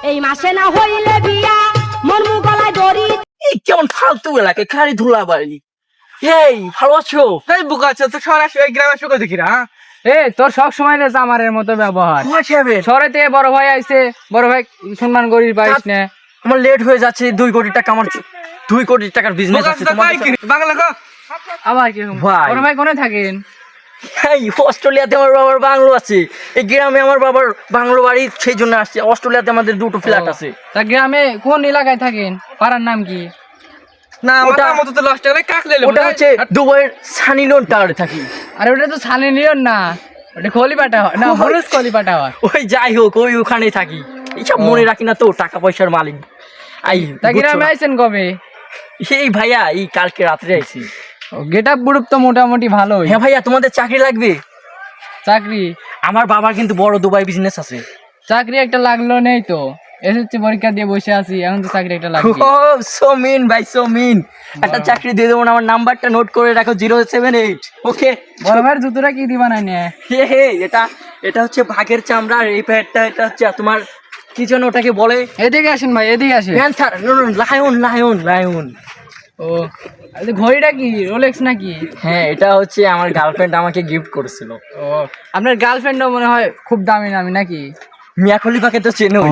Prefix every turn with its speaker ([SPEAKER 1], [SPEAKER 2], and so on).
[SPEAKER 1] এই মাসে না হইলে বিয়া মন মু গলায় দড়ি।
[SPEAKER 2] এই কেমন ফালতু এলাকে খালি ধুলা বাড়ি। এই ভালো আছো?
[SPEAKER 3] এই বুকা আছে তো শহরে আসবে গ্রামে আসবে কই দেখি না। তোর সব সময় রে জামারের মতো ব্যবহার। শহরে থেকে বড় ভাই আইছে, বড় ভাই সম্মান করি পাইস না।
[SPEAKER 2] আমার লেট হয়ে যাচ্ছে, 2 কোটি টাকা আমার 2 কোটি টাকার বিজনেস আছে।
[SPEAKER 3] বাংলা কো
[SPEAKER 2] আবার কি ভাই?
[SPEAKER 3] বড় ভাই কোনে থাকেন?
[SPEAKER 2] এই অস্ট্রেলিয়াতে আমার বাবার বাংলো আছে, এই গ্রামে আমার বাবার বাংলো বাড়ি, সেই জন্য আসছে। অস্ট্রেলিয়াতে আমাদের 2টো ফ্ল্যাট আছে।
[SPEAKER 3] তা গ্রামে কোন এলাকায় থাকেন? পাড়ার নাম কি? না ওটা মতো তো লস্ট করে কাক লেলে।
[SPEAKER 2] ওটা হচ্ছে দুবাইয়ের সানি লোন টাওয়ারে থাকি।
[SPEAKER 3] আরে ওটা তো সানি লিওন না, ওটা খলিপাটা হয় না, হরুজ খলিপাটা হয়।
[SPEAKER 2] ওই যাই হোক, ওই ওখানেই থাকি। এইসব মনে রাখি না তো, টাকা পয়সার মালিক।
[SPEAKER 3] তা গ্রামে আইছেন কবে?
[SPEAKER 2] এই ভাইয়া এই কালকে রাত্রে আইছি।
[SPEAKER 3] গেট আপ গ্রুপ তো মোটামুটি ভালোই।
[SPEAKER 2] হ্যাঁ ভাইয়া, তোমাদের চাকরি লাগবে?
[SPEAKER 3] চাকরি?
[SPEAKER 2] আমার বাবার কিন্তু বড় দুবাই বিজনেস আছে।
[SPEAKER 3] চাকরি একটা লাগলো নেই তো, এসএসসি পরীক্ষা দিয়ে বসে আছি, এখন তো চাকরি একটা লাগবে।
[SPEAKER 2] ও সো মিন ভাই, সো মিন। একটা চাকরি দিয়ে দেবো না? আমার নাম্বারটা নোট করে রাখো, 078। ওকে
[SPEAKER 3] বড় ভাইয়ের জুতোটা কি দিবা না নিয়ে?
[SPEAKER 2] হে এটা হচ্ছে বাঘের চামড়া, আর এই প্যাডটা এটা হচ্ছে তোমার কি যেন ওটাকে বলে।
[SPEAKER 3] এদিকে আসেন ভাই, এদিকে আসেন।
[SPEAKER 2] Panther, lion.
[SPEAKER 3] ও আরে ঘড়িটা কি রোলেক্স নাকি?
[SPEAKER 2] হ্যাঁ, এটা হচ্ছে আমার গার্লফ্রেন্ড আমাকে গিফট করেছিল।
[SPEAKER 3] ও আপনার গার্লফ্রেন্ডও মনে হয় খুব দামি নামি নাকি?
[SPEAKER 2] মিয়া খলিফাকে তো চেনোই।